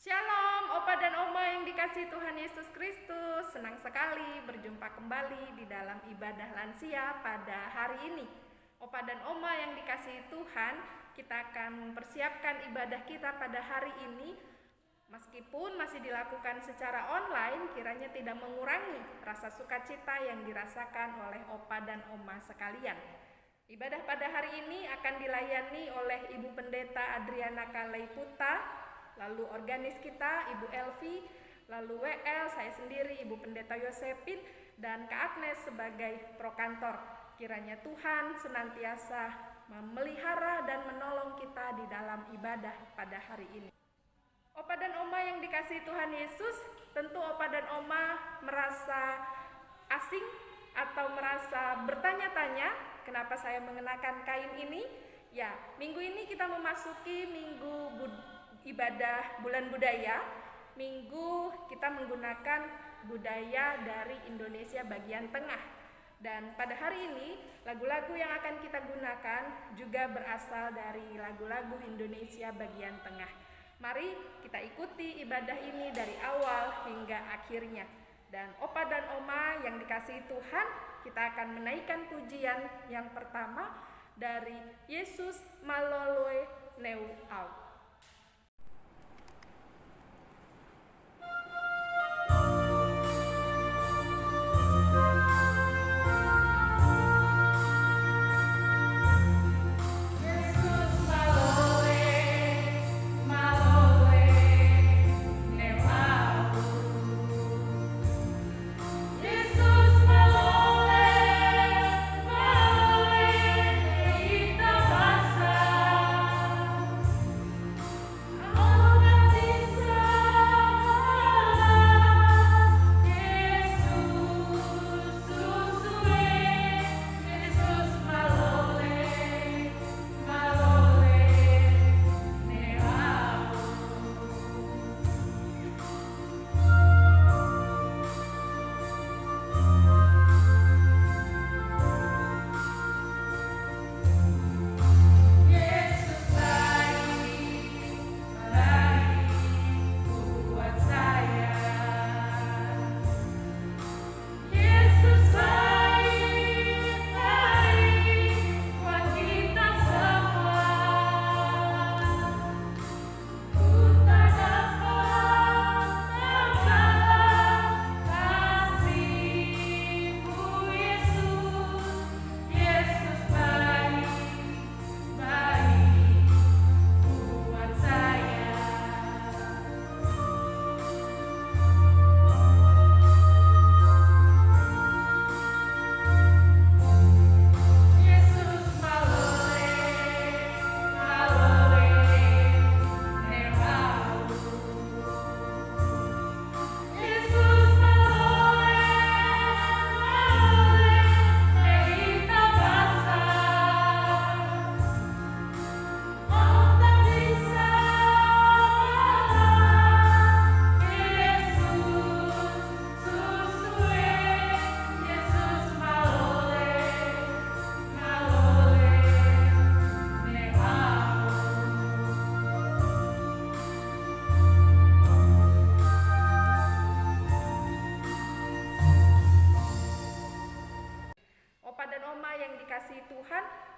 Shalom, Opa dan Oma yang dikasihi Tuhan Yesus Kristus. Senang sekali berjumpa kembali di dalam ibadah lansia pada hari ini. Opa dan Oma yang dikasihi Tuhan, kita akan mempersiapkan ibadah kita pada hari ini. Meskipun masih dilakukan secara online, kiranya tidak mengurangi rasa sukacita yang dirasakan oleh Opa dan Oma sekalian. Ibadah pada hari ini akan dilayani oleh Ibu Pendeta Adriana Kalaiputa, lalu organis kita Ibu Elvi, lalu WL, saya sendiri Ibu Pendeta Yosepin, dan Kak Agnes sebagai prokantor. Kiranya Tuhan senantiasa memelihara dan menolong kita di dalam ibadah pada hari ini. Opa dan Oma yang dikasihi Tuhan Yesus, tentu Opa dan Oma merasa asing atau merasa bertanya-tanya kenapa saya mengenakan kain ini. Ya, minggu ini kita memasuki minggu ibadah bulan budaya. Minggu kita menggunakan budaya dari Indonesia bagian tengah. Dan pada hari ini lagu-lagu yang akan kita gunakan juga berasal dari lagu-lagu Indonesia bagian tengah. Mari kita ikuti ibadah ini dari awal hingga akhirnya. Dan Opa dan Oma yang dikasihi Tuhan, kita akan menaikkan pujian yang pertama dari Yesus Maloloe Neu Au.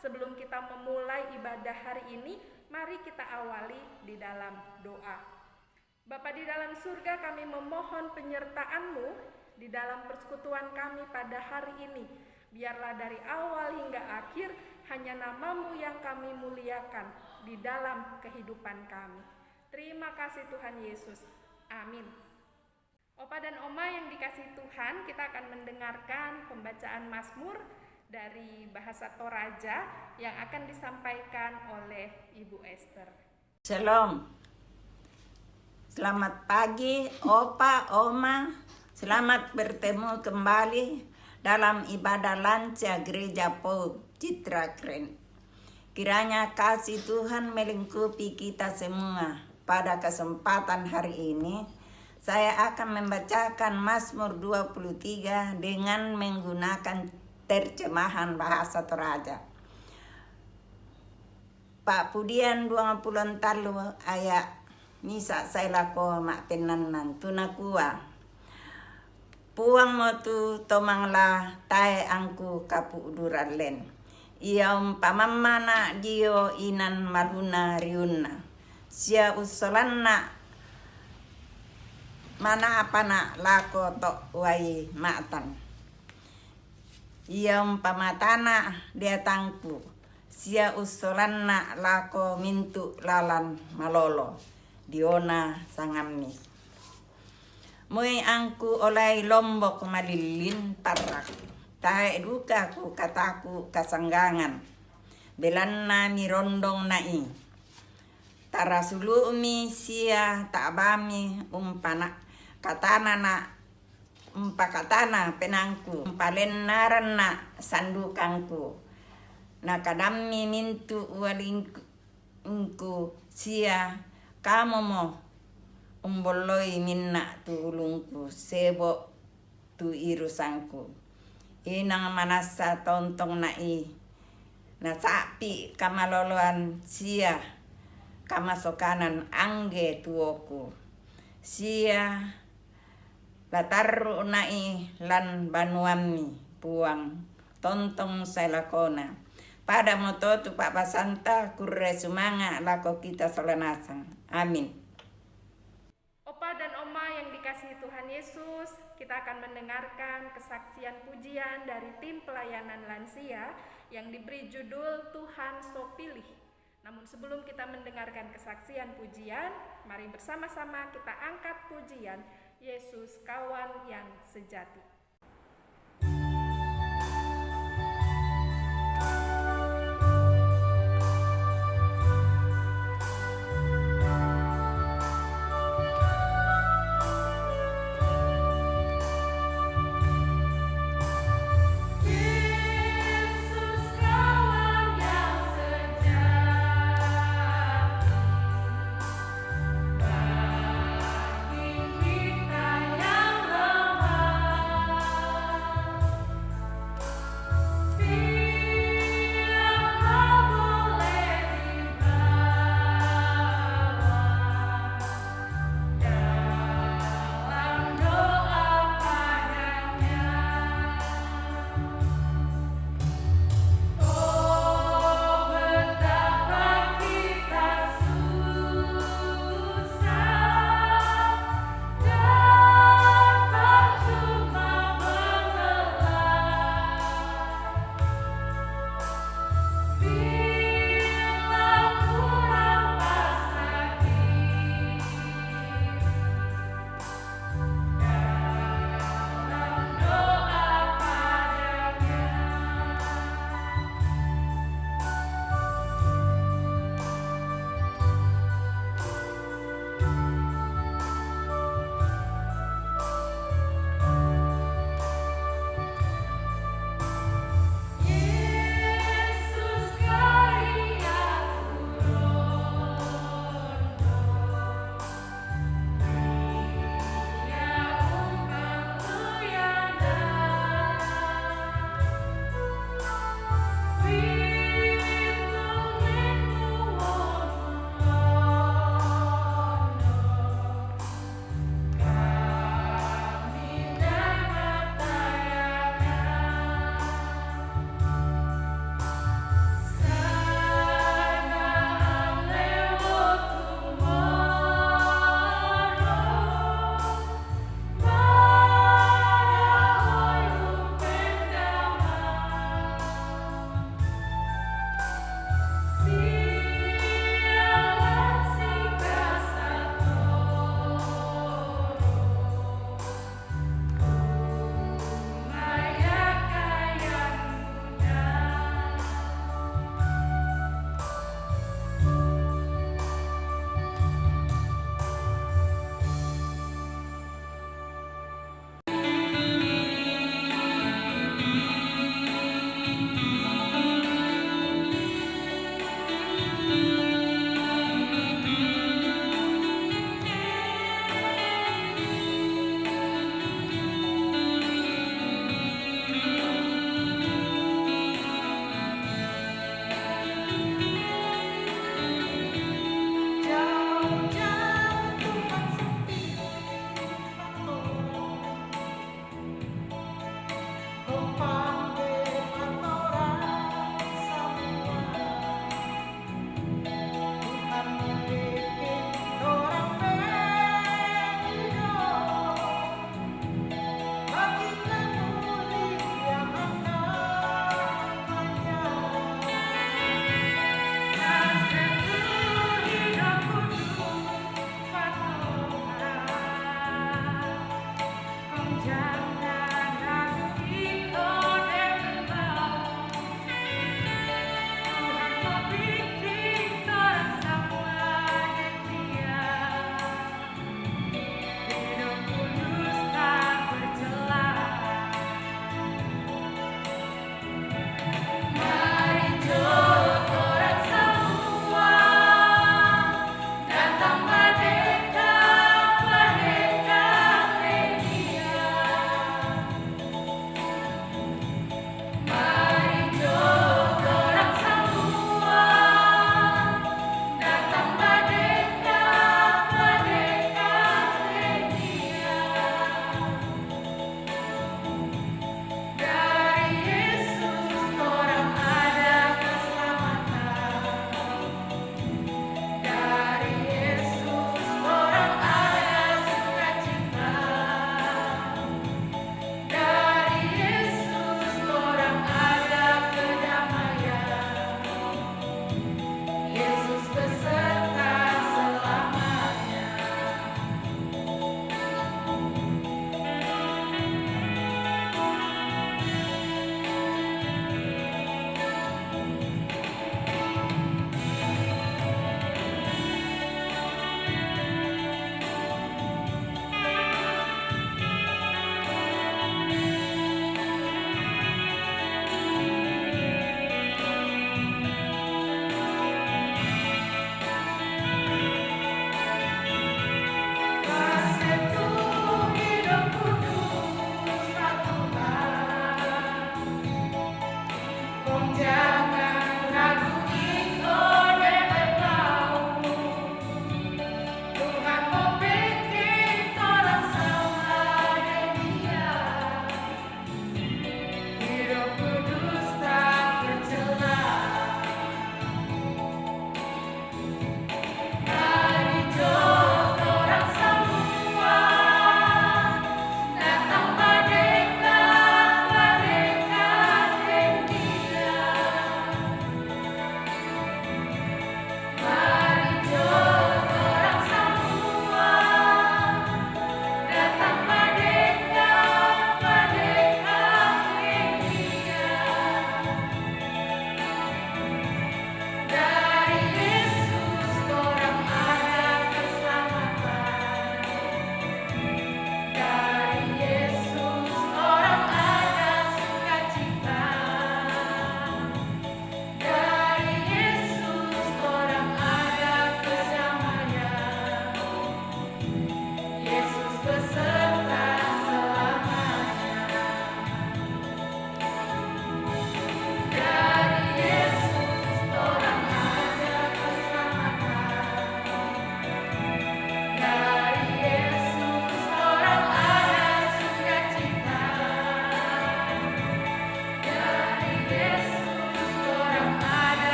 Sebelum kita memulai ibadah hari ini, mari kita awali di dalam doa. Bapa di dalam surga, kami memohon penyertaan-Mu di dalam persekutuan kami pada hari ini. Biarlah dari awal hingga akhir hanya nama-Mu yang kami muliakan di dalam kehidupan kami. Terima kasih Tuhan Yesus. Amin. Opa dan Oma yang dikasihi Tuhan, kita akan mendengarkan pembacaan Mazmur dari bahasa Toraja yang akan disampaikan oleh Ibu Esther. Shalom. Selamat pagi Opa, Oma. Selamat bertemu kembali dalam ibadah lansia Gereja POUP Citra Keren. Kiranya kasih Tuhan melingkupi kita semua. Pada kesempatan hari ini, saya akan membacakan Mazmur 23 dengan menggunakan terjemahan bahasa Toraja. Pak Pudian 23 ayat misa sailako mak penanan tunakua. Puang mo tu tomangla tae angku kapu duralen. Ia pamamana dio inan maluna riuna. Sia usolanna mana apana lako tok wai matan. Ia pamatana dia tangku. Sia usolanna lako mintu lalan malolo. Diona sangamni. Moi angku olai lombok malilin parak. Tae duka ku kataku kasanggangan. Belanna mirondong nai. Tarasulumi sia tabami umpana katana na umpakatana penangku. Umpalenaran na sandukangku. Nakadami mintu walingku sia kamu mo umboloi minna tu ulungku sebo tu irusangku. Inang manasa tontong nai na sapi kamaloloan sia kamasokanan angge tuoku. Sia lataru nai lan banuami puang tontong sailakona. Pada moto tu Papa Santa kurre sumanga lako kita solanasang. Amin. Opa dan Oma yang dikasihi Tuhan Yesus, kita akan mendengarkan kesaksian pujian dari tim pelayanan lansia yang diberi judul Tuhan So Pilih. Namun sebelum kita mendengarkan kesaksian pujian, mari bersama-sama kita angkat pujian Yesus Kawan yang Sejati. Kita yang lemah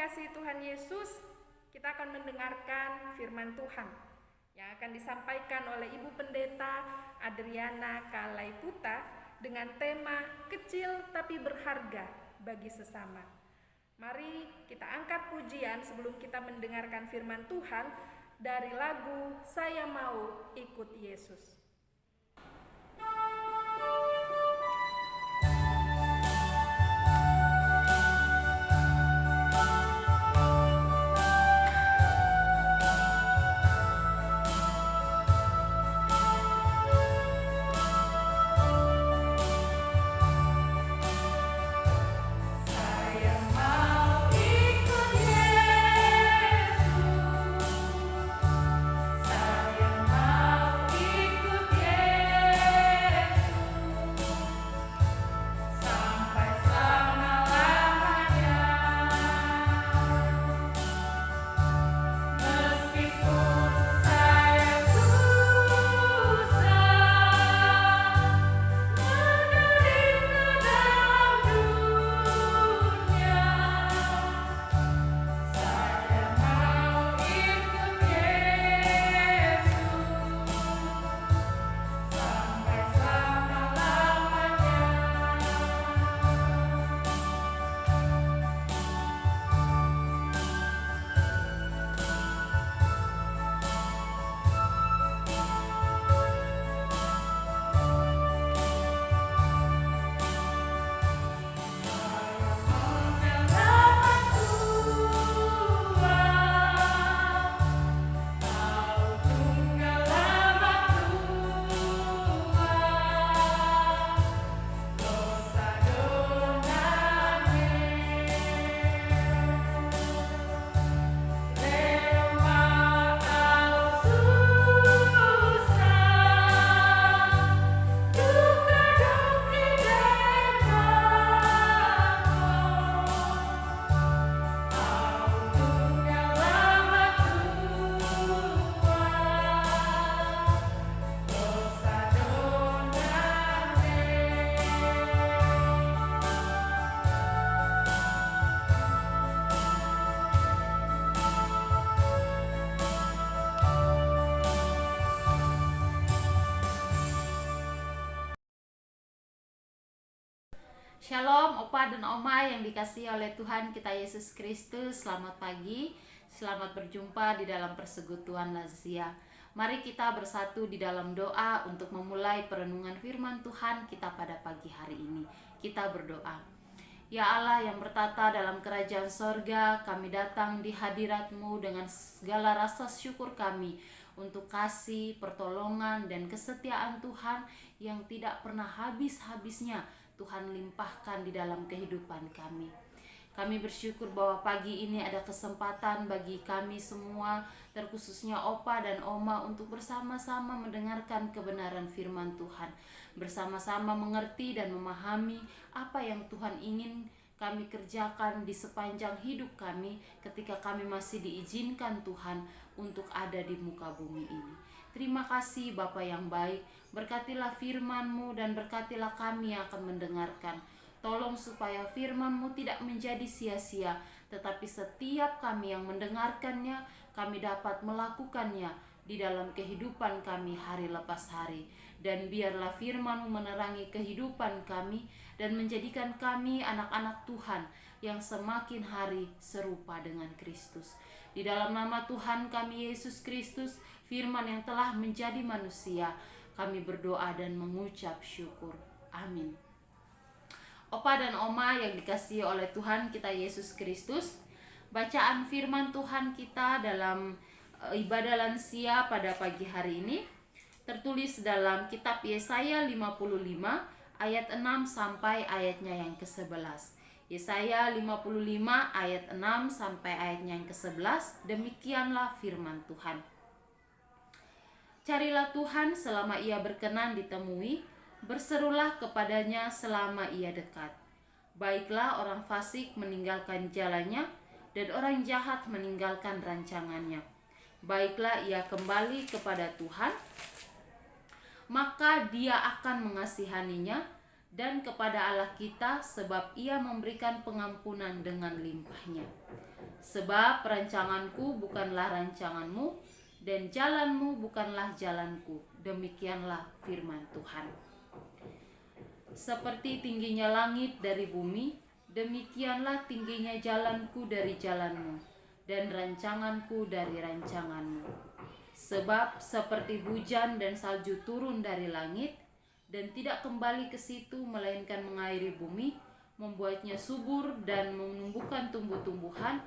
dikasihi Tuhan Yesus, kita akan mendengarkan firman Tuhan yang akan disampaikan oleh Ibu Pendeta Adriana Kalaiputa dengan tema kecil tapi berharga bagi sesama. Mari kita angkat pujian sebelum kita mendengarkan firman Tuhan dari lagu Saya Mau Ikut Yesus. Ikut Shalom Opa dan Oma yang dikasihi oleh Tuhan kita Yesus Kristus. Selamat pagi, selamat berjumpa di dalam persekutuan Lansia. Mari kita bersatu di dalam doa untuk memulai perenungan firman Tuhan kita pada pagi hari ini. Kita berdoa. Ya Allah yang bertata dalam kerajaan sorga, kami datang di hadirat-Mu dengan segala rasa syukur kami untuk kasih, pertolongan, dan kesetiaan Tuhan yang tidak pernah habis-habisnya Tuhan limpahkan di dalam kehidupan kami. Kami bersyukur bahwa pagi ini ada kesempatan bagi kami semua, terkhususnya Opa dan Oma, untuk bersama-sama mendengarkan kebenaran firman Tuhan, bersama-sama mengerti dan memahami apa yang Tuhan ingin kami kerjakan di sepanjang hidup kami ketika kami masih diizinkan Tuhan untuk ada di muka bumi ini. Terima kasih Bapa yang baik, berkatilah firman-Mu dan berkatilah kami yang akan mendengarkan. Tolong supaya firman-Mu tidak menjadi sia-sia, tetapi setiap kami yang mendengarkannya, kami dapat melakukannya di dalam kehidupan kami hari lepas hari. Dan biarlah firman-Mu menerangi kehidupan kami dan menjadikan kami anak-anak Tuhan yang semakin hari serupa dengan Kristus. Di dalam nama Tuhan kami Yesus Kristus, firman yang telah menjadi manusia, kami berdoa dan mengucap syukur. Amin. Opa dan Oma yang dikasihi oleh Tuhan kita Yesus Kristus, bacaan firman Tuhan kita dalam ibadah lansia pada pagi hari ini tertulis dalam kitab Yesaya 55 ayat 6 sampai ayatnya yang ke-11. Yesaya 55 ayat 6 sampai ayatnya yang ke-11. Demikianlah firman Tuhan. Carilah Tuhan selama ia berkenan ditemui, berserulah kepadanya selama ia dekat. Baiklah orang fasik meninggalkan jalannya, dan orang jahat meninggalkan rancangannya. Baiklah ia kembali kepada Tuhan, maka Dia akan mengasihaninya, dan kepada Allah kita, sebab Ia memberikan pengampunan dengan limpahnya. Sebab rancanganku bukanlah rancanganmu, dan jalanmu bukanlah jalanku. Demikianlah firman Tuhan. Seperti tingginya langit dari bumi, demikianlah tingginya jalanku dari jalanmu, dan rancanganku dari rancanganmu. Sebab seperti hujan dan salju turun dari langit, dan tidak kembali ke situ melainkan mengairi bumi, membuatnya subur dan menumbuhkan tumbuh-tumbuhan,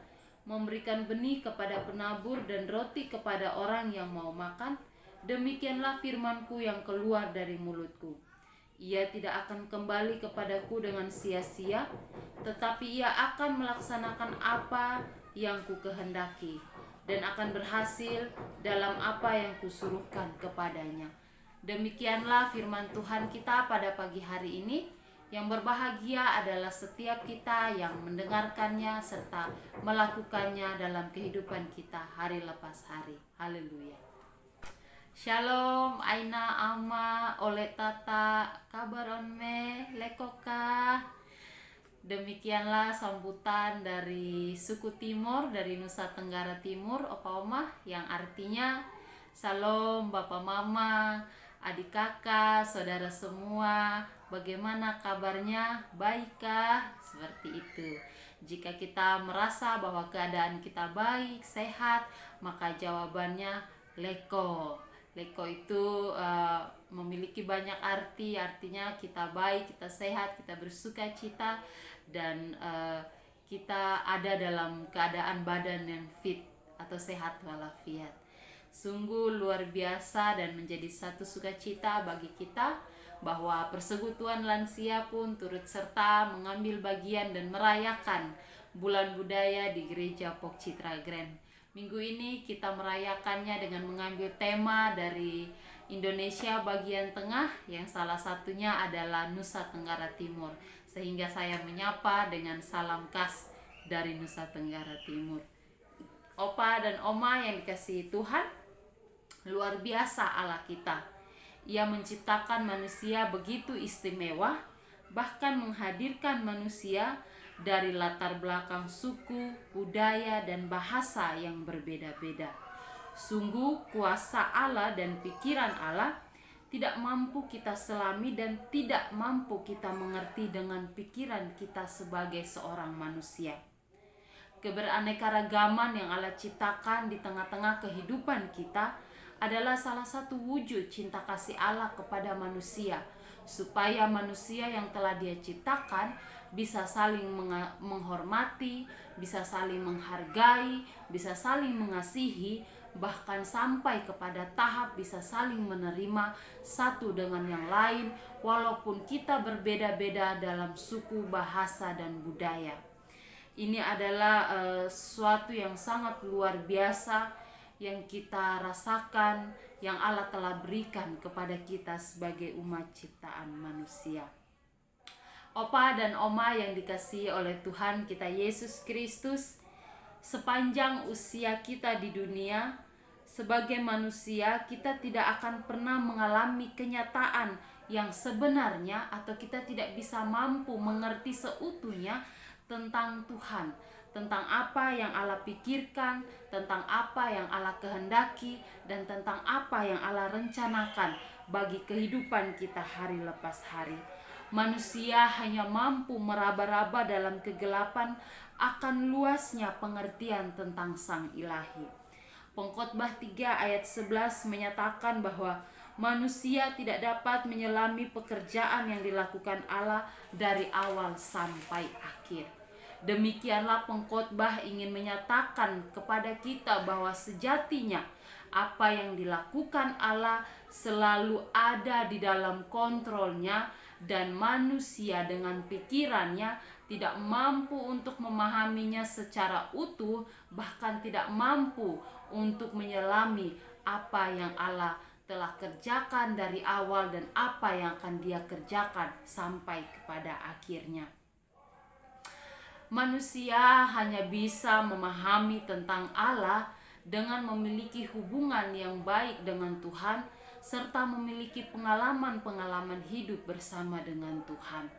memberikan benih kepada penabur dan roti kepada orang yang mau makan, demikianlah firmanku yang keluar dari mulutku. Ia tidak akan kembali kepadaku dengan sia-sia, tetapi ia akan melaksanakan apa yang kukehendaki, dan akan berhasil dalam apa yang kusuruhkan kepadanya. Demikianlah firman Tuhan kita pada pagi hari ini. Yang berbahagia adalah setiap kita yang mendengarkannya serta melakukannya dalam kehidupan kita hari lepas hari. Haleluya. Shalom, Aina, Ama, Ole Tata, kabar onme, lekoka. Demikianlah sambutan dari suku Timur, dari Nusa Tenggara Timur, Opa Oma, yang artinya Salam Bapak Mama, adik kakak, saudara semua, bagaimana kabarnya? Baikkah? Seperti itu. Jika kita merasa bahwa keadaan kita baik, sehat, maka jawabannya leko. Leko itu memiliki banyak arti, artinya kita baik, kita sehat, kita bersuka cita, dan kita ada dalam keadaan badan yang fit atau sehat walafiat. Sungguh luar biasa dan menjadi satu sukacita bagi kita bahwa persekutuan lansia pun turut serta mengambil bagian dan merayakan bulan budaya di Gereja Pok Citra Grand. Minggu ini kita merayakannya dengan mengambil tema dari Indonesia bagian tengah, yang salah satunya adalah Nusa Tenggara Timur. Sehingga saya menyapa dengan salam khas dari Nusa Tenggara Timur. Opa dan Oma yang dikasihi Tuhan, luar biasa Allah kita. Ia menciptakan manusia begitu istimewa, bahkan menghadirkan manusia dari latar belakang suku, budaya, dan bahasa yang berbeda-beda. Sungguh kuasa Allah dan pikiran Allah tidak mampu kita selami dan tidak mampu kita mengerti dengan pikiran kita sebagai seorang manusia. Keberaneka-ragaman yang Allah ciptakan di tengah-tengah kehidupan kita adalah salah satu wujud cinta kasih Allah kepada manusia, supaya manusia yang telah Dia ciptakan bisa saling menghormati, bisa saling menghargai, bisa saling mengasihi, bahkan sampai kepada tahap bisa saling menerima satu dengan yang lain, walaupun kita berbeda-beda dalam suku, bahasa, dan budaya. Ini adalah sesuatu yang sangat luar biasa yang kita rasakan, yang Allah telah berikan kepada kita sebagai umat ciptaan manusia. Opa dan Oma yang dikasihi oleh Tuhan kita Yesus Kristus, sepanjang usia kita di dunia, sebagai manusia kita tidak akan pernah mengalami kenyataan yang sebenarnya, atau kita tidak bisa mampu mengerti seutuhnya tentang Tuhan, tentang apa yang Allah pikirkan, tentang apa yang Allah kehendaki, dan tentang apa yang Allah rencanakan bagi kehidupan kita hari lepas hari. Manusia hanya mampu meraba-raba dalam kegelapan akan luasnya pengertian tentang Sang Ilahi. Pengkhotbah 3 ayat 11 menyatakan bahwa manusia tidak dapat menyelami pekerjaan yang dilakukan Allah dari awal sampai akhir. Demikianlah pengkhotbah ingin menyatakan kepada kita bahwa sejatinya apa yang dilakukan Allah selalu ada di dalam kontrolnya, dan manusia dengan pikirannya tidak mampu untuk memahaminya secara utuh, bahkan tidak mampu untuk menyelami apa yang Allah telah kerjakan dari awal dan apa yang akan Dia kerjakan sampai kepada akhirnya. Manusia hanya bisa memahami tentang Allah dengan memiliki hubungan yang baik dengan Tuhan, serta memiliki pengalaman-pengalaman hidup bersama dengan Tuhan.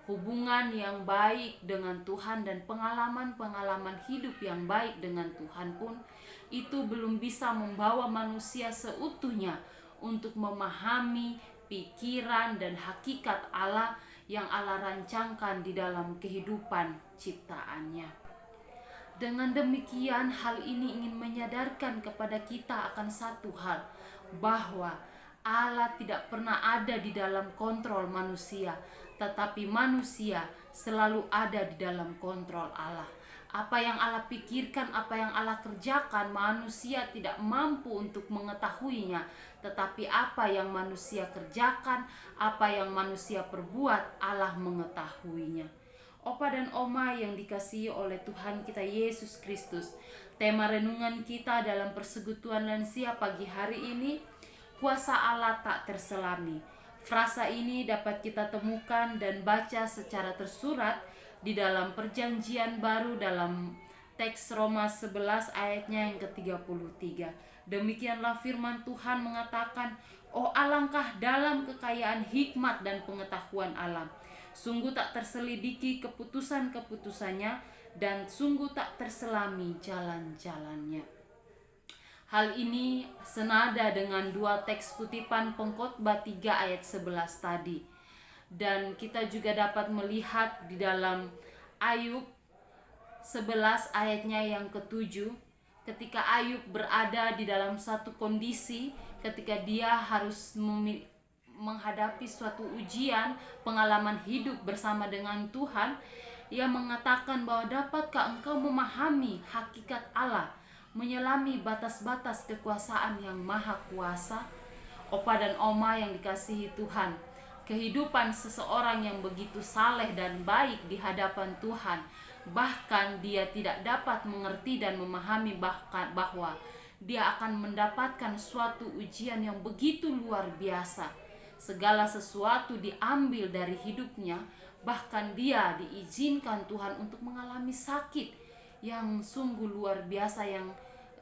Hubungan yang baik dengan Tuhan dan pengalaman-pengalaman hidup yang baik dengan Tuhan pun itu belum bisa membawa manusia seutuhnya untuk memahami pikiran dan hakikat Allah yang Allah rancangkan di dalam kehidupan ciptaannya. Dengan demikian, hal ini ingin menyadarkan kepada kita akan satu hal, bahwa Allah tidak pernah ada di dalam kontrol manusia, tetapi manusia selalu ada di dalam kontrol Allah. Apa yang Allah pikirkan, apa yang Allah kerjakan, manusia tidak mampu untuk mengetahuinya, tetapi apa yang manusia kerjakan, apa yang manusia perbuat, Allah mengetahuinya. Opa dan Oma yang dikasihi oleh Tuhan kita Yesus Kristus, tema renungan kita dalam persekutuan lansia pagi hari ini, kuasa Allah tak terselami. Frasa ini dapat kita temukan dan baca secara tersurat di dalam Perjanjian Baru dalam teks Roma 11 ayatnya yang ke-33. Demikianlah firman Tuhan mengatakan, "Oh alangkah dalam kekayaan hikmat dan pengetahuan Allah. Sungguh tak terselidiki keputusan-keputusannya, dan sungguh tak terselami jalan-jalannya." Hal ini senada dengan dua teks kutipan Pengkhotbah 3 ayat 11 tadi. Dan kita juga dapat melihat di dalam Ayub 11 ayatnya yang ke-7, ketika Ayub berada di dalam satu kondisi ketika dia harus menghadapi suatu ujian, pengalaman hidup bersama dengan Tuhan. Ia mengatakan bahwa dapatkah engkau memahami hakikat Allah, menyelami batas-batas kekuasaan yang maha kuasa? Opa dan Oma yang dikasihi Tuhan, kehidupan seseorang yang begitu saleh dan baik di hadapan Tuhan, bahkan dia tidak dapat mengerti dan memahami bahwa dia akan mendapatkan suatu ujian yang begitu luar biasa. Segala sesuatu diambil dari hidupnya, bahkan dia diizinkan Tuhan untuk mengalami sakit yang sungguh luar biasa, yang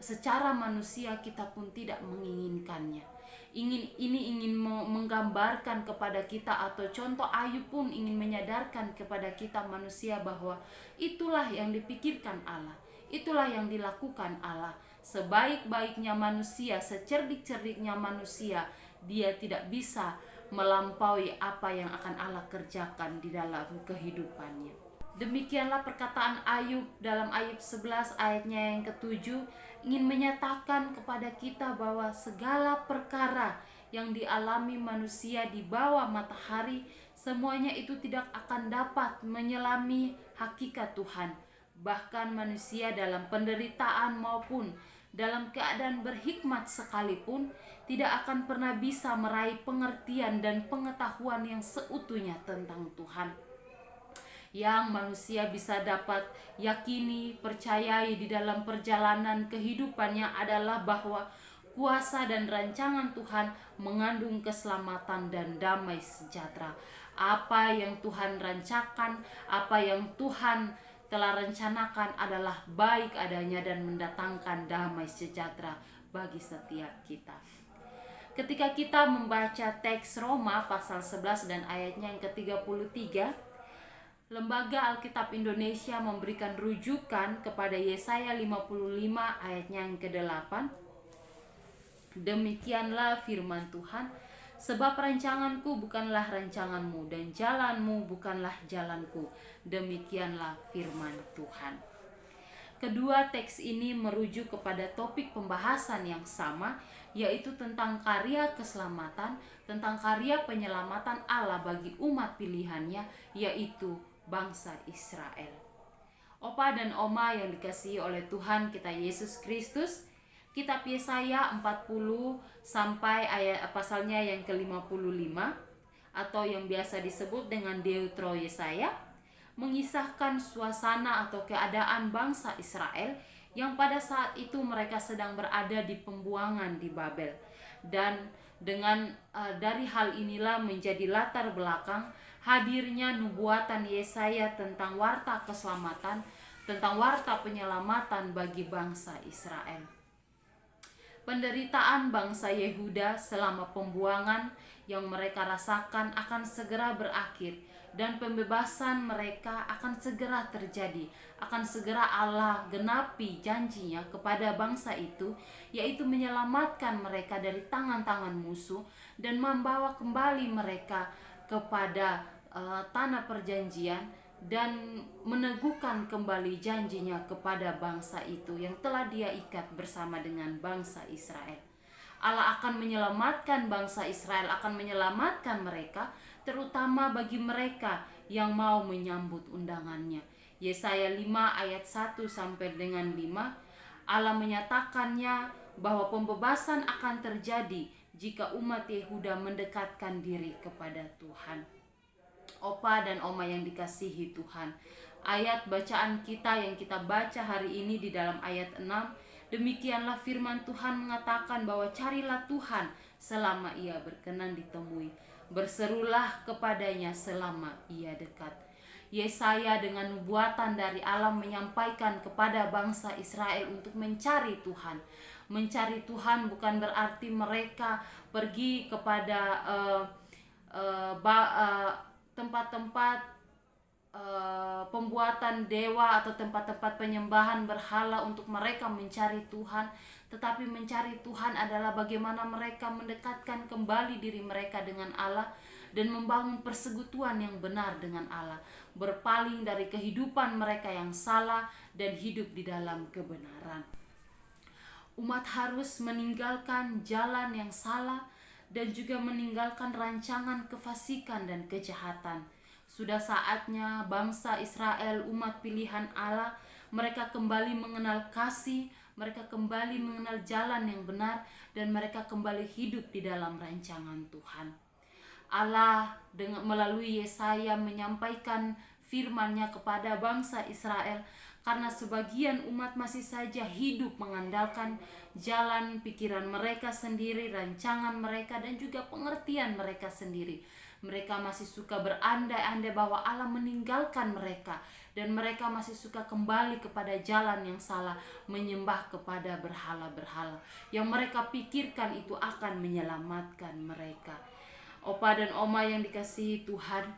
secara manusia kita pun tidak menginginkannya. Ini ingin menggambarkan kepada kita, atau contoh Ayub pun ingin menyadarkan kepada kita manusia bahwa itulah yang dipikirkan Allah, itulah yang dilakukan Allah. Sebaik-baiknya manusia, secerdik-cerdiknya manusia, dia tidak bisa melampaui apa yang akan Allah kerjakan di dalam kehidupannya. Demikianlah perkataan Ayub dalam Ayub 11 ayatnya yang ke-7 ingin menyatakan kepada kita bahwa segala perkara yang dialami manusia di bawah matahari, semuanya itu tidak akan dapat menyelami hakikat Tuhan. Bahkan manusia dalam penderitaan maupun dalam keadaan berhikmat sekalipun tidak akan pernah bisa meraih pengertian dan pengetahuan yang seutuhnya tentang Tuhan. Yang manusia bisa dapat yakini, percayai di dalam perjalanan kehidupannya adalah bahwa kuasa dan rancangan Tuhan mengandung keselamatan dan damai sejahtera. Apa yang Tuhan rancangkan, apa yang Tuhan telah rencanakan adalah baik adanya dan mendatangkan damai sejahtera bagi setiap kita. Ketika kita membaca teks Roma pasal 11 dan ayatnya yang ke-33, Lembaga Alkitab Indonesia memberikan rujukan kepada Yesaya 55 ayatnya yang ke-8. Demikianlah firman Tuhan, sebab rancanganku bukanlah rancanganmu dan jalanmu bukanlah jalanku. Demikianlah firman Tuhan. Kedua teks ini merujuk kepada topik pembahasan yang sama, yaitu tentang karya keselamatan, tentang karya penyelamatan Allah bagi umat pilihannya, yaitu bangsa Israel. Opa dan Oma yang dikasihi oleh Tuhan kita Yesus Kristus, kitab Yesaya 40 sampai ayat pasalnya yang ke-55 atau yang biasa disebut dengan Deutero Yesaya mengisahkan suasana atau keadaan bangsa Israel yang pada saat itu mereka sedang berada di pembuangan di Babel, dan dengan dari hal inilah menjadi latar belakang hadirnya nubuatan Yesaya tentang warta keselamatan, tentang warta penyelamatan bagi bangsa Israel. Penderitaan bangsa Yehuda selama pembuangan yang mereka rasakan akan segera berakhir, dan pembebasan mereka akan segera terjadi. Akan segera Allah genapi janjinya kepada bangsa itu, yaitu menyelamatkan mereka dari tangan-tangan musuh dan membawa kembali mereka kepada tanah perjanjian, dan meneguhkan kembali janjinya kepada bangsa itu yang telah Dia ikat bersama dengan bangsa Israel. Allah akan menyelamatkan bangsa Israel, akan menyelamatkan mereka, terutama bagi mereka yang mau menyambut undangannya. Yesaya 5 ayat 1 sampai dengan 5, Allah menyatakannya bahwa pembebasan akan terjadi jika umat Yehuda mendekatkan diri kepada Tuhan. Opa dan Oma yang dikasihi Tuhan, ayat bacaan kita yang kita baca hari ini di dalam ayat 6, demikianlah firman Tuhan mengatakan bahwa carilah Tuhan selama Ia berkenan ditemui, berserulah kepadanya selama Ia dekat. Yesaya dengan nubuatan dari Allah menyampaikan kepada bangsa Israel untuk mencari Tuhan. Mencari Tuhan bukan berarti mereka pergi kepada tempat-tempat pembuatan dewa atau tempat-tempat penyembahan berhala untuk mereka mencari Tuhan. Tetapi mencari Tuhan adalah bagaimana mereka mendekatkan kembali diri mereka dengan Allah dan membangun persekutuan yang benar dengan Allah, berpaling dari kehidupan mereka yang salah dan hidup di dalam kebenaran. Umat harus meninggalkan jalan yang salah dan juga meninggalkan rancangan kefasikan dan kejahatan. Sudah saatnya bangsa Israel, umat pilihan Allah, mereka kembali mengenal kasih, mereka kembali mengenal jalan yang benar, dan mereka kembali hidup di dalam rancangan Tuhan. Allah melalui Yesaya menyampaikan firman-Nya kepada bangsa Israel, karena sebagian umat masih saja hidup mengandalkan jalan pikiran mereka sendiri, rancangan mereka, dan juga pengertian mereka sendiri. Mereka masih suka berandai-andai bahwa Allah meninggalkan mereka, dan mereka masih suka kembali kepada jalan yang salah, menyembah kepada berhala-berhala yang mereka pikirkan itu akan menyelamatkan mereka. Opa dan Oma yang dikasihi Tuhan,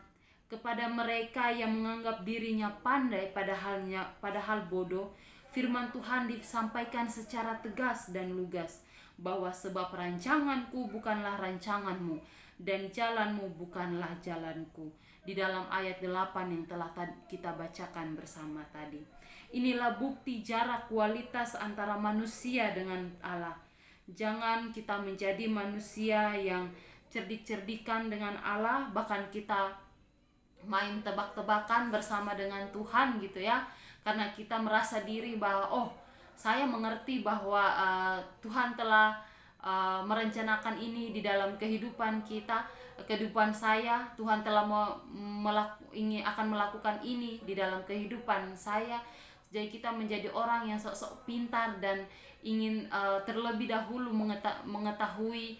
kepada mereka yang menganggap dirinya pandai padahal bodoh, firman Tuhan disampaikan secara tegas dan lugas bahwa sebab rancanganku bukanlah rancanganmu dan jalanmu bukanlah jalanku. Di dalam ayat 8 yang telah kita bacakan bersama tadi. Inilah bukti jarak kualitas antara manusia dengan Allah. Jangan kita menjadi manusia yang cerdik-cerdikan dengan Allah, bahkan kita main tebak-tebakan bersama dengan Tuhan gitu ya. Karena kita merasa diri bahwa saya mengerti bahwa Tuhan telah merencanakan ini di dalam kehidupan kita, kehidupan saya. Tuhan telah akan melakukan ini di dalam kehidupan saya. Jadi kita menjadi orang yang sok-sok pintar dan ingin terlebih dahulu mengetahui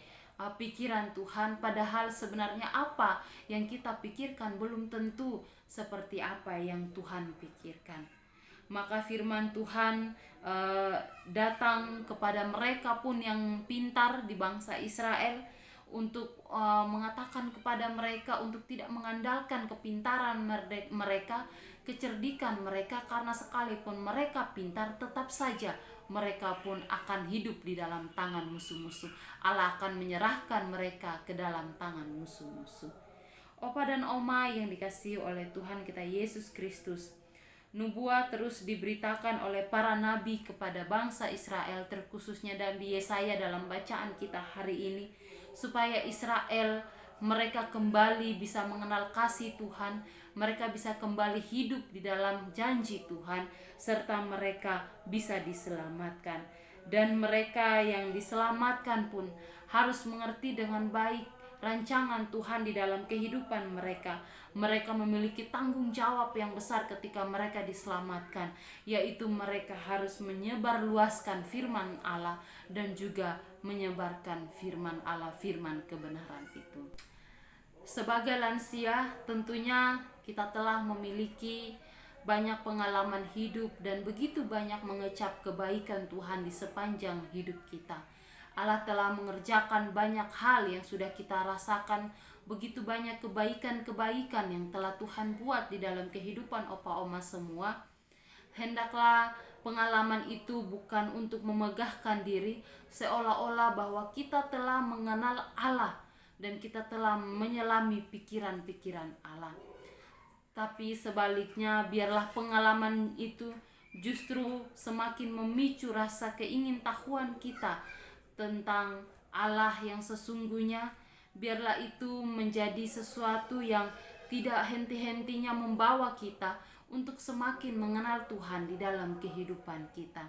pikiran Tuhan, padahal sebenarnya apa yang kita pikirkan belum tentu seperti apa yang Tuhan pikirkan. Maka firman Tuhan datang kepada mereka pun yang pintar di bangsa Israel untuk mengatakan kepada mereka untuk tidak mengandalkan kepintaran mereka, kecerdikan mereka, karena sekalipun mereka pintar tetap saja mereka pun akan hidup di dalam tangan musuh-musuh. Allah akan menyerahkan mereka ke dalam tangan musuh-musuh. Opa dan Oma yang dikasihi oleh Tuhan kita Yesus Kristus, nubuat terus diberitakan oleh para nabi kepada bangsa Israel, terkhususnya Nabi Yesaya dalam bacaan kita hari ini, supaya Israel mereka kembali bisa mengenal kasih Tuhan, mereka bisa kembali hidup di dalam janji Tuhan, serta mereka bisa diselamatkan. Dan mereka yang diselamatkan pun harus mengerti dengan baik rancangan Tuhan di dalam kehidupan mereka. Mereka memiliki tanggung jawab yang besar ketika mereka diselamatkan, yaitu mereka harus menyebarluaskan firman Allah dan juga menyebarkan firman Allah, firman kebenaran itu. Sebagai lansia, tentunya kita telah memiliki banyak pengalaman hidup dan begitu banyak mengecap kebaikan Tuhan di sepanjang hidup kita. Allah telah mengerjakan banyak hal yang sudah kita rasakan, begitu banyak kebaikan-kebaikan yang telah Tuhan buat di dalam kehidupan opa oma semua. Hendaklah pengalaman itu bukan untuk memegahkan diri seolah-olah bahwa kita telah mengenal Allah dan kita telah menyelami pikiran-pikiran Allah. Tapi sebaliknya, biarlah pengalaman itu justru semakin memicu rasa keingintahuan kita tentang Allah yang sesungguhnya. Biarlah itu menjadi sesuatu yang tidak henti-hentinya membawa kita untuk semakin mengenal Tuhan di dalam kehidupan kita.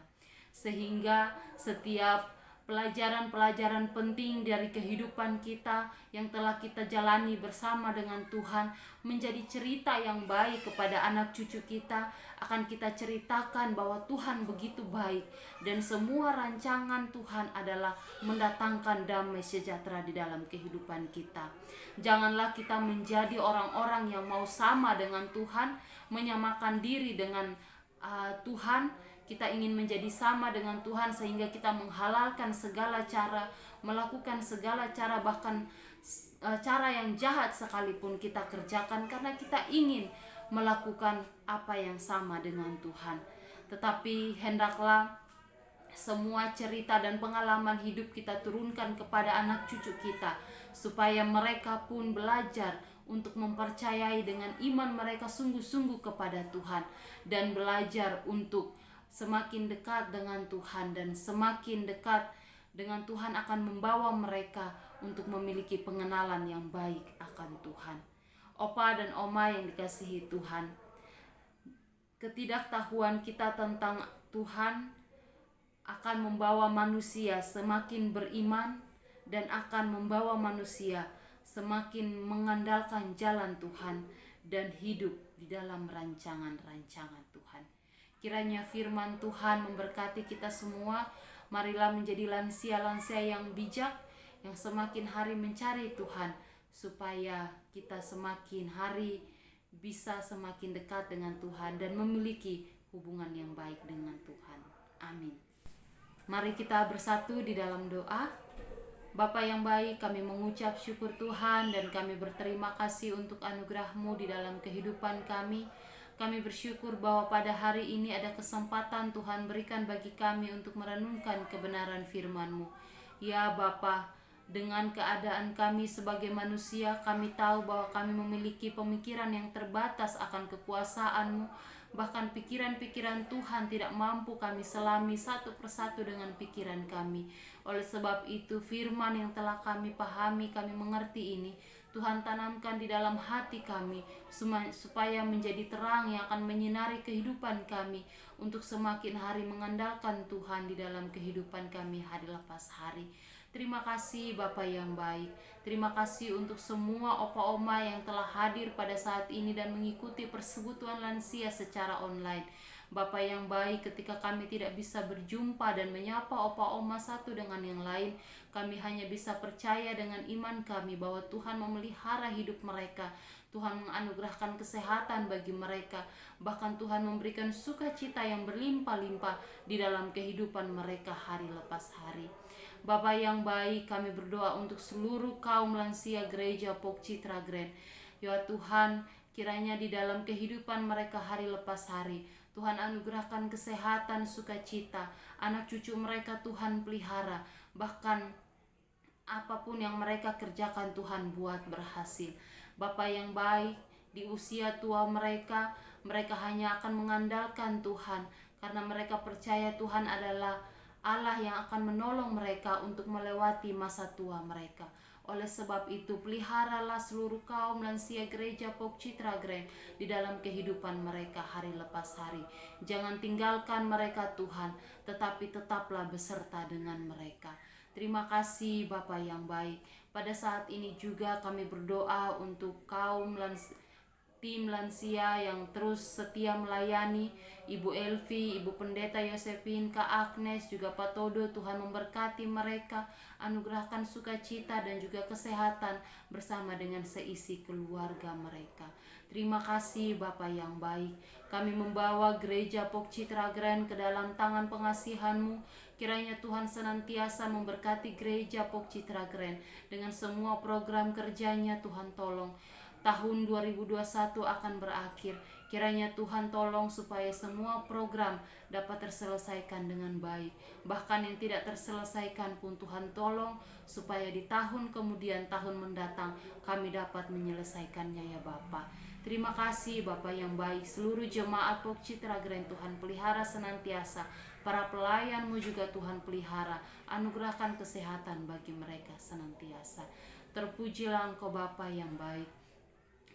Sehingga setiap pelajaran-pelajaran penting dari kehidupan kita yang telah kita jalani bersama dengan Tuhan menjadi cerita yang baik kepada anak cucu kita. Akan kita ceritakan bahwa Tuhan begitu baik dan semua rancangan Tuhan adalah mendatangkan damai sejahtera di dalam kehidupan kita. Janganlah kita menjadi orang-orang yang mau sama dengan Tuhan, menyamakan diri dengan Tuhan. Kita ingin menjadi sama dengan Tuhan sehingga kita menghalalkan segala cara, melakukan segala cara, bahkan cara yang jahat sekalipun kita kerjakan karena kita ingin melakukan apa yang sama dengan Tuhan. Tetapi hendaklah semua cerita dan pengalaman hidup kita turunkan kepada anak cucu kita, supaya mereka pun belajar untuk mempercayai dengan iman mereka sungguh-sungguh kepada Tuhan, dan belajar untuk semakin dekat dengan Tuhan, dan semakin dekat dengan Tuhan akan membawa mereka untuk memiliki pengenalan yang baik akan Tuhan. Opa dan Oma yang dikasihi Tuhan, ketidaktahuan kita tentang Tuhan akan membawa manusia semakin beriman dan akan membawa manusia semakin mengandalkan jalan Tuhan dan hidup di dalam rancangan-rancangan Tuhan. Kiranya firman Tuhan memberkati kita semua. Marilah menjadi lansia-lansia yang bijak, yang semakin hari mencari Tuhan, supaya kita semakin hari bisa semakin dekat dengan Tuhan dan memiliki hubungan yang baik dengan Tuhan. Amin. Mari kita bersatu di dalam doa. Bapa yang baik, kami mengucap syukur Tuhan dan kami berterima kasih untuk anugerah-Mu di dalam kehidupan kami. Kami bersyukur bahwa pada hari ini ada kesempatan Tuhan berikan bagi kami untuk merenungkan kebenaran firman-Mu. Ya Bapa, dengan keadaan kami sebagai manusia, kami tahu bahwa kami memiliki pemikiran yang terbatas akan kekuasaan-Mu. Bahkan pikiran-pikiran Tuhan tidak mampu kami selami satu persatu dengan pikiran kami. Oleh sebab itu, firman yang telah kami pahami, kami mengerti ini, Tuhan tanamkan di dalam hati kami, supaya menjadi terang yang akan menyinari kehidupan kami, untuk semakin hari mengandalkan Tuhan di dalam kehidupan kami hari lepas hari. Terima kasih Bapa yang baik. Terima kasih untuk semua opa oma yang telah hadir pada saat ini dan mengikuti persekutuan lansia secara online. Bapa yang baik, ketika kami tidak bisa berjumpa dan menyapa opa oma satu dengan yang lain, kami hanya bisa percaya dengan iman kami bahwa Tuhan memelihara hidup mereka. Tuhan menganugerahkan kesehatan bagi mereka. Bahkan Tuhan memberikan sukacita yang berlimpah-limpah di dalam kehidupan mereka hari lepas hari. Bapa yang baik, kami berdoa untuk seluruh kaum lansia gereja Pok Citra Grand. Ya Tuhan, kiranya di dalam kehidupan mereka hari lepas hari, Tuhan anugerahkan kesehatan, sukacita. Anak cucu mereka Tuhan pelihara. Bahkan apapun yang mereka kerjakan Tuhan buat berhasil. Bapa yang baik, di usia tua mereka hanya akan mengandalkan Tuhan, karena mereka percaya Tuhan adalah Allah yang akan menolong mereka untuk melewati masa tua mereka. Oleh sebab itu, peliharalah seluruh kaum lansia gereja Pok Citra Grand di dalam kehidupan mereka hari lepas hari. Jangan tinggalkan mereka Tuhan, tetapi tetaplah beserta dengan mereka. Terima kasih Bapa yang baik. Pada saat ini juga kami berdoa untuk kaum tim lansia yang terus setia melayani, Ibu Elvi, Ibu Pendeta Yosepin, Kak Agnes, juga Pak Todo. Tuhan memberkati mereka, anugerahkan sukacita dan juga kesehatan bersama dengan seisi keluarga mereka. Terima kasih Bapa yang baik. Kami membawa gereja Pok Citra Grand ke dalam tangan pengasihan-Mu. Kiranya Tuhan senantiasa memberkati gereja Pok Citra Grand dengan semua program kerjanya. Tuhan tolong, tahun 2021 akan berakhir. Kiranya Tuhan tolong supaya semua program dapat terselesaikan dengan baik. Bahkan yang tidak terselesaikan pun Tuhan tolong supaya di tahun kemudian, tahun mendatang, kami dapat menyelesaikannya ya Bapa. Terima kasih Bapa yang baik. Seluruh jemaat Pok Citra Grand Tuhan pelihara senantiasa. Para pelayan-Mu juga Tuhan pelihara. Anugerahkan kesehatan bagi mereka senantiasa. Terpujilah Engkau Bapa yang baik.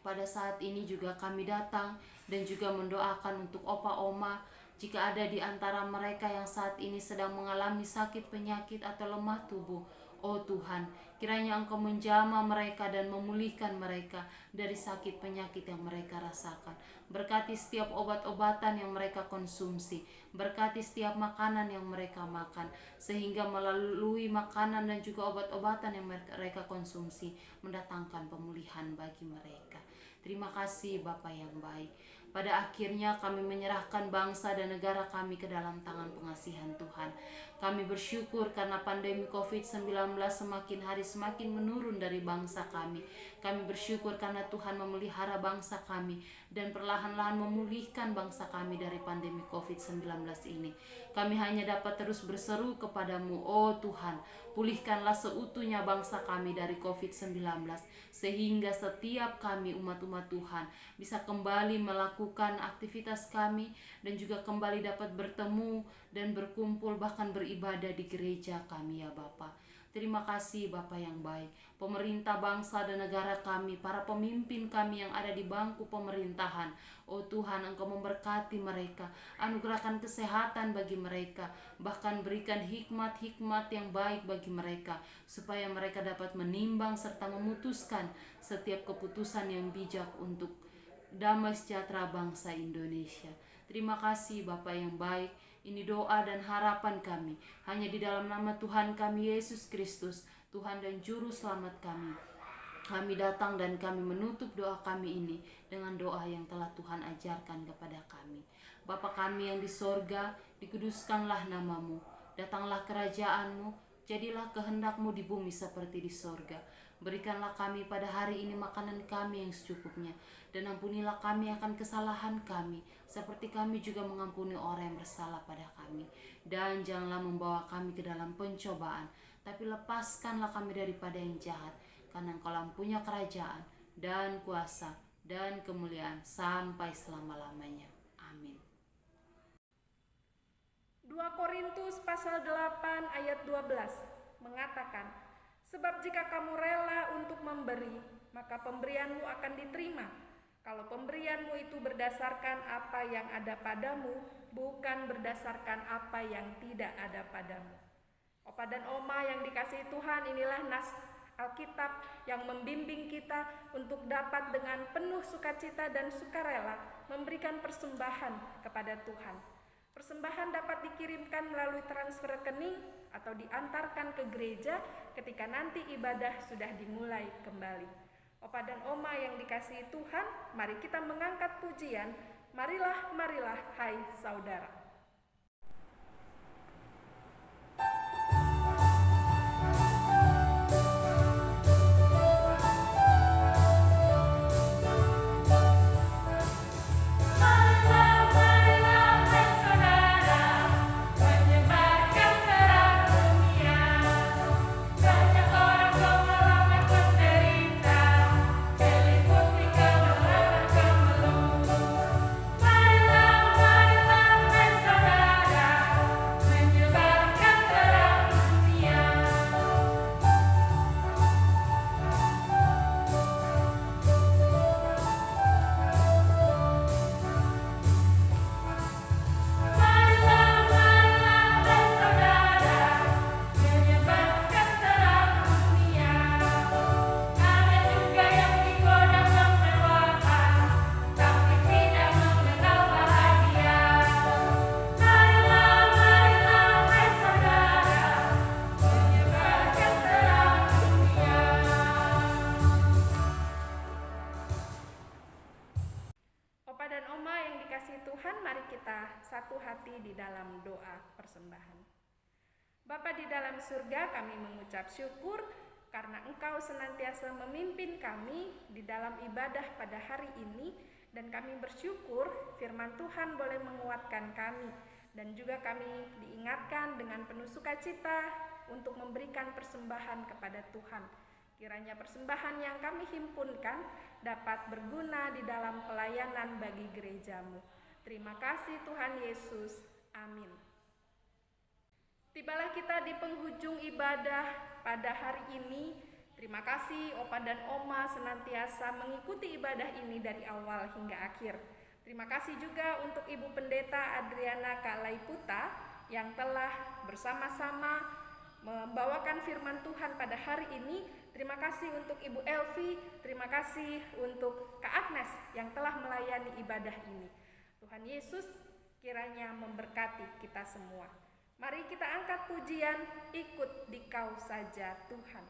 Pada saat ini juga kami datang dan juga mendoakan untuk opa oma, jika ada di antara mereka yang saat ini sedang mengalami sakit penyakit atau lemah tubuh. Oh Tuhan, kiranya Engkau menjamah mereka dan memulihkan mereka dari sakit penyakit yang mereka rasakan. Berkati setiap obat-obatan yang mereka konsumsi, berkati setiap makanan yang mereka makan, sehingga melalui makanan dan juga obat-obatan yang mereka konsumsi mendatangkan pemulihan bagi mereka. Terima kasih Bapa yang baik. Pada akhirnya kami menyerahkan bangsa dan negara kami ke dalam tangan pengasihan Tuhan. Kami bersyukur karena pandemi COVID-19 semakin hari semakin menurun dari bangsa kami. Kami bersyukur karena Tuhan memelihara bangsa kami dan perlahan-lahan memulihkan bangsa kami dari pandemi COVID-19 ini. Kami hanya dapat terus berseru kepadamu, oh Tuhan, pulihkanlah seutuhnya bangsa kami dari COVID-19, sehingga setiap kami umat-umat Tuhan bisa kembali melakukan aktivitas kami dan juga kembali dapat bertemu dan berkumpul, bahkan beribadah di gereja kami ya Bapa. Terima kasih Bapa yang baik. Pemerintah bangsa dan negara kami, para pemimpin kami yang ada di bangku pemerintahan, oh Tuhan, Engkau memberkati mereka, anugerahkan kesehatan bagi mereka, bahkan berikan hikmat-hikmat yang baik bagi mereka, supaya mereka dapat menimbang serta memutuskan setiap keputusan yang bijak untuk damai sejahtera bangsa Indonesia. Terima kasih Bapa yang baik. Ini doa dan harapan kami hanya di dalam nama Tuhan kami Yesus Kristus, Tuhan dan Juru Selamat kami. Kami datang dan kami menutup doa kami ini dengan doa yang telah Tuhan ajarkan kepada kami. Bapa kami yang di sorga, dikuduskanlah namamu, datanglah kerajaan-Mu, jadilah kehendak-Mu di bumi seperti di sorga. Berikanlah kami pada hari ini makanan kami yang secukupnya, dan ampunilah kami akan kesalahan kami, seperti kami juga mengampuni orang yang bersalah pada kami. Dan janganlah membawa kami ke dalam pencobaan, tapi lepaskanlah kami daripada yang jahat, karena Engkau punya kerajaan dan kuasa dan kemuliaan sampai selama-lamanya. Amin. 2 Korintus pasal 8 ayat 12 mengatakan, sebab jika kamu rela untuk memberi, maka pemberianmu akan diterima. Kalau pemberianmu itu berdasarkan apa yang ada padamu, bukan berdasarkan apa yang tidak ada padamu. Opa dan Oma yang dikasihi Tuhan, inilah nas Alkitab yang membimbing kita untuk dapat dengan penuh sukacita dan sukarela memberikan persembahan kepada Tuhan. Persembahan dapat dikirimkan melalui transfer rekening atau diantarkan ke gereja ketika nanti ibadah sudah dimulai kembali. Opa dan Oma yang dikasihi Tuhan, mari kita mengangkat pujian. Marilah, marilah, hai saudara. Satu hati di dalam doa persembahan. Bapa di dalam surga, kami mengucap syukur karena Engkau senantiasa memimpin kami di dalam ibadah pada hari ini, dan kami bersyukur firman Tuhan boleh menguatkan kami, dan juga kami diingatkan dengan penuh sukacita untuk memberikan persembahan kepada Tuhan. Kiranya persembahan yang kami himpunkan dapat berguna di dalam pelayanan bagi gereja-Mu. Terima kasih Tuhan Yesus. Amin. Tibalah kita di penghujung ibadah pada hari ini. Terima kasih Opa dan Oma senantiasa mengikuti ibadah ini dari awal hingga akhir. Terima kasih juga untuk Ibu Pendeta Adriana Kalaiputa yang telah bersama-sama membawakan firman Tuhan pada hari ini. Terima kasih untuk Ibu Elvi, terima kasih untuk Kak Agnes yang telah melayani ibadah ini. Tuhan Yesus kiranya memberkati kita semua. Mari kita angkat pujian, ikut Dikau saja Tuhan.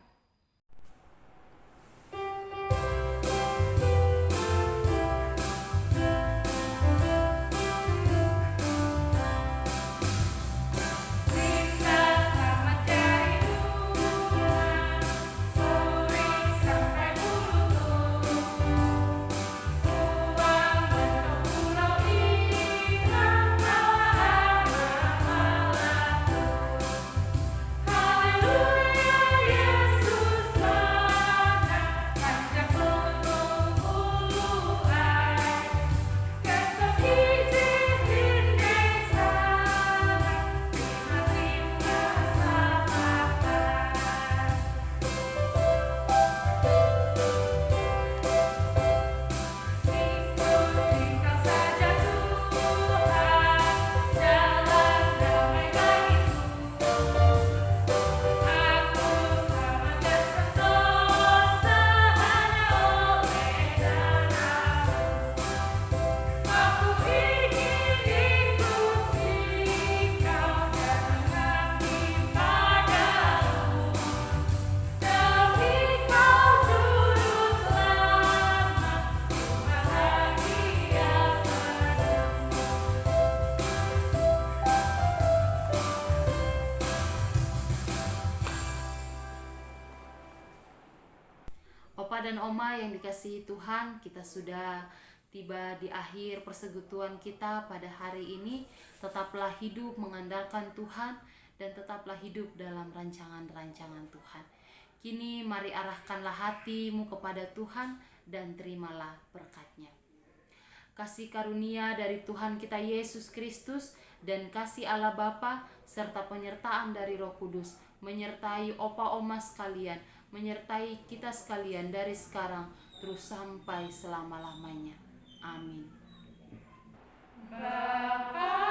Opa dan Oma yang dikasihi Tuhan, kita sudah tiba di akhir persekutuan kita pada hari ini. Tetaplah hidup mengandalkan Tuhan dan tetaplah hidup dalam rancangan-rancangan Tuhan. Kini mari arahkanlah hatimu kepada Tuhan dan terimalah berkat-Nya. Kasih karunia dari Tuhan kita Yesus Kristus dan kasih Allah Bapa serta penyertaan dari Roh Kudus menyertai opa oma sekalian, menyertai kita sekalian dari sekarang terus sampai selama-lamanya. Amin. Bapa